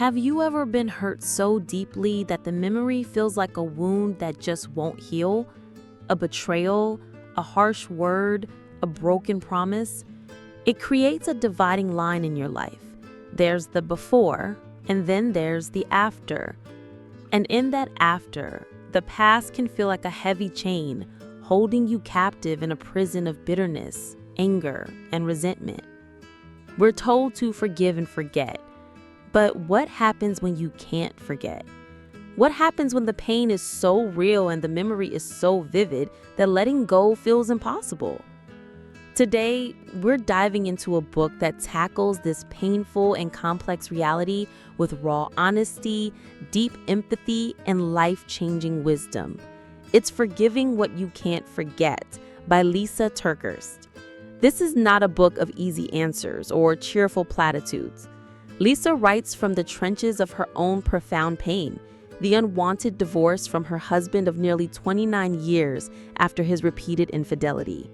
Have you ever been hurt so deeply that the memory feels like a wound that just won't heal? A betrayal, a harsh word, a broken promise? It creates a dividing line in your life. There's the before, and then there's the after. And in that after, the past can feel like a heavy chain, holding you captive in a prison of bitterness, anger, and resentment. We're told to forgive and forget. But what happens when you can't forget? What happens when the pain is so real and the memory is so vivid that letting go feels impossible? Today, we're diving into a book that tackles this painful and complex reality with raw honesty, deep empathy, and life-changing wisdom. It's Forgiving What You Can't Forget by Lysa TerKeurst. This is not a book of easy answers or cheerful platitudes. Lysa writes from the trenches of her own profound pain, the unwanted divorce from her husband of nearly 29 years after his repeated infidelity.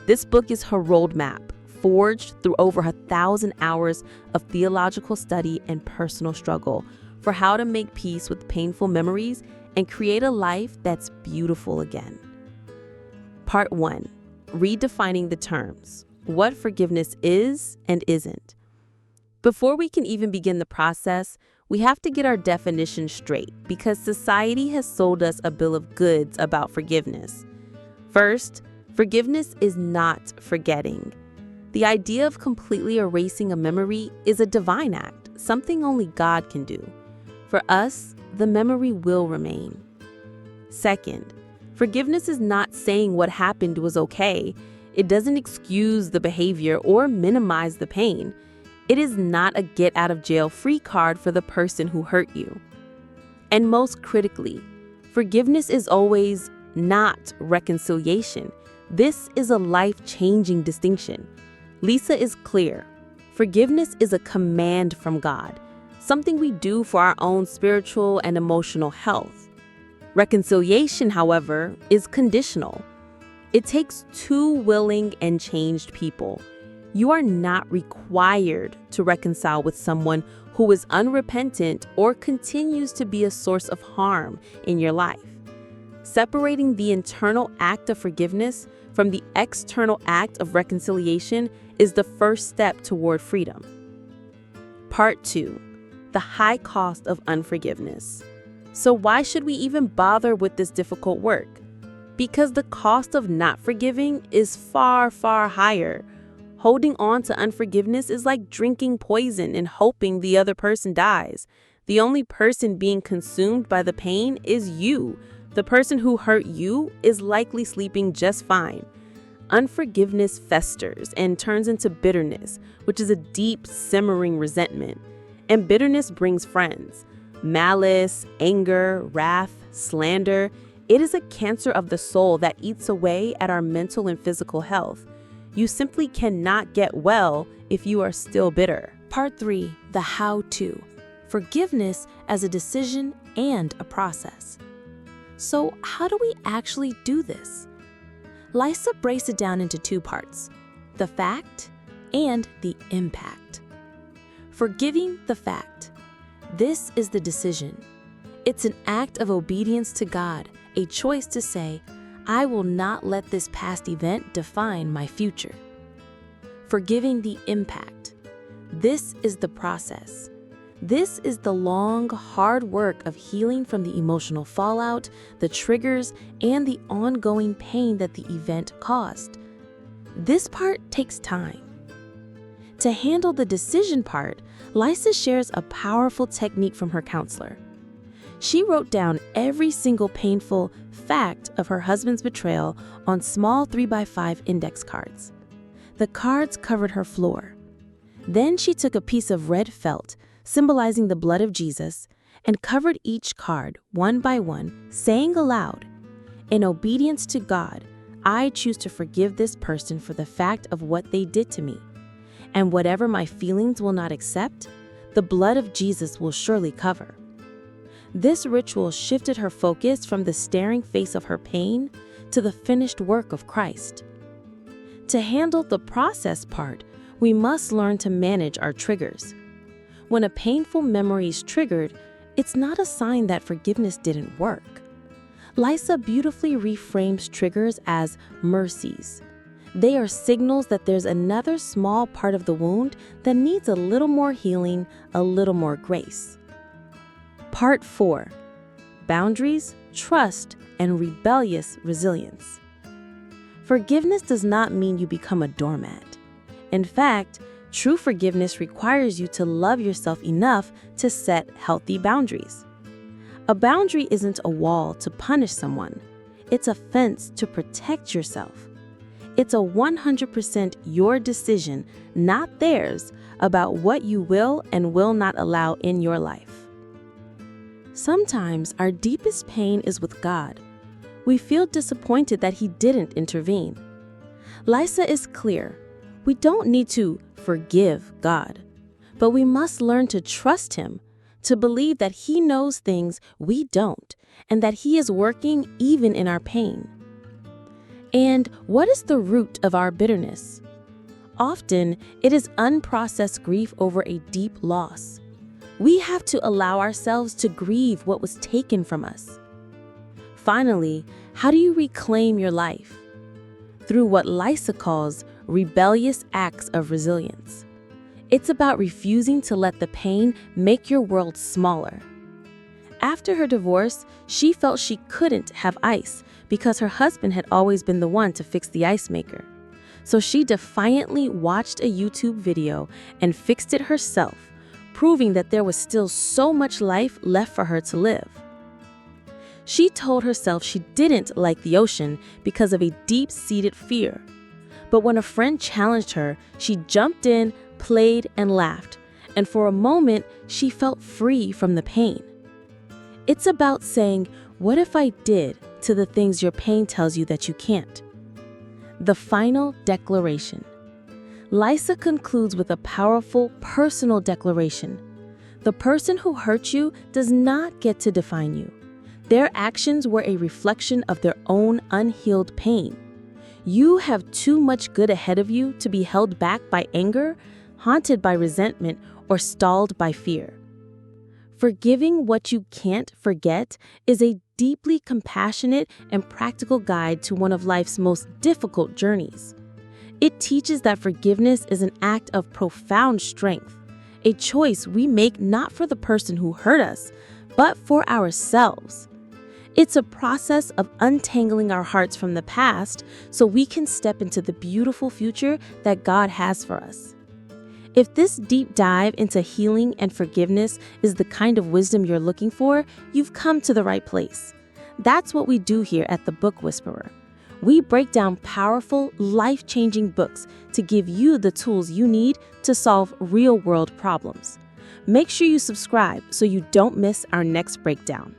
This book is her roadmap, forged through over 1,000 hours of theological study and personal struggle for how to make peace with painful memories and create a life that's beautiful again. Part 1. Redefining the terms. What forgiveness is and isn't. Before we can even begin the process, we have to get our definition straight because society has sold us a bill of goods about forgiveness. First, forgiveness is not forgetting. The idea of completely erasing a memory is a divine act, something only God can do. For us, the memory will remain. Second, forgiveness is not saying what happened was okay. It doesn't excuse the behavior or minimize the pain. It is not a get-out-of-jail-free card for the person who hurt you. And most critically, forgiveness is always not reconciliation. This is a life-changing distinction. Lysa is clear. Forgiveness is a command from God, something we do for our own spiritual and emotional health. Reconciliation, however, is conditional. It takes two willing and changed people. You are not required to reconcile with someone who is unrepentant or continues to be a source of harm in your life. Separating the internal act of forgiveness from the external act of reconciliation is the first step toward freedom. Part 2. The high cost of unforgiveness. So why should we even bother with this difficult work? Because the cost of not forgiving is far, far higher. Holding on to unforgiveness is like drinking poison and hoping the other person dies. The only person being consumed by the pain is you. The person who hurt you is likely sleeping just fine. Unforgiveness festers and turns into bitterness, which is a deep, simmering resentment. And bitterness brings friends. Malice, anger, wrath, slander. It is a cancer of the soul that eats away at our mental and physical health. You simply cannot get well if you are still bitter. Part 3. The how-to. Forgiveness as a decision and a process. So how do we actually do this? Lysa breaks it down into two parts, the fact and the impact. Forgiving the fact. This is the decision. It's an act of obedience to God, a choice to say, I will not let this past event define my future. Forgiving the impact. This is the process. This is the long, hard work of healing from the emotional fallout, the triggers, and the ongoing pain that the event caused. This part takes time. To handle the decision part, Lysa shares a powerful technique from her counselor. She wrote down every single painful fact of her husband's betrayal on small 3x5 index cards. The cards covered her floor. Then she took a piece of red felt, symbolizing the blood of Jesus, and covered each card one by one, saying aloud, in obedience to God, I choose to forgive this person for the fact of what they did to me. And whatever my feelings will not accept, the blood of Jesus will surely cover. This ritual shifted her focus from the staring face of her pain to the finished work of Christ. To handle the process part, we must learn to manage our triggers. When a painful memory is triggered, it's not a sign that forgiveness didn't work. Lysa beautifully reframes triggers as mercies. They are signals that there's another small part of the wound that needs a little more healing, a little more grace. Part 4. Boundaries, Trust, and Rebellious Resilience. Forgiveness does not mean you become a doormat. In fact, true forgiveness requires you to love yourself enough to set healthy boundaries. A boundary isn't a wall to punish someone. It's a fence to protect yourself. It's a 100% your decision, not theirs, about what you will and will not allow in your life. Sometimes our deepest pain is with God. We feel disappointed that He didn't intervene. Lysa is clear. We don't need to forgive God, but we must learn to trust Him, to believe that He knows things we don't, and that He is working even in our pain. And what is the root of our bitterness? Often, it is unprocessed grief over a deep loss. We have to allow ourselves to grieve what was taken from us. Finally, how do you reclaim your life? Through what Lysa calls rebellious acts of resilience. It's about refusing to let the pain make your world smaller. After her divorce, she felt she couldn't have ice because her husband had always been the one to fix the ice maker. So she defiantly watched a YouTube video and fixed it herself, proving that there was still so much life left for her to live. She told herself she didn't like the ocean because of a deep-seated fear. But when a friend challenged her, she jumped in, played, and laughed, and for a moment, she felt free from the pain. It's about saying, "What if I did?" to the things your pain tells you that you can't. The final declaration. Lysa concludes with a powerful personal declaration. The person who hurt you does not get to define you. Their actions were a reflection of their own unhealed pain. You have too much good ahead of you to be held back by anger, haunted by resentment, or stalled by fear. Forgiving what you can't forget is a deeply compassionate and practical guide to one of life's most difficult journeys. It teaches that forgiveness is an act of profound strength, a choice we make not for the person who hurt us, but for ourselves. It's a process of untangling our hearts from the past so we can step into the beautiful future that God has for us. If this deep dive into healing and forgiveness is the kind of wisdom you're looking for, you've come to the right place. That's what we do here at The Book Whisperer. We break down powerful, life-changing books to give you the tools you need to solve real-world problems. Make sure you subscribe so you don't miss our next breakdown.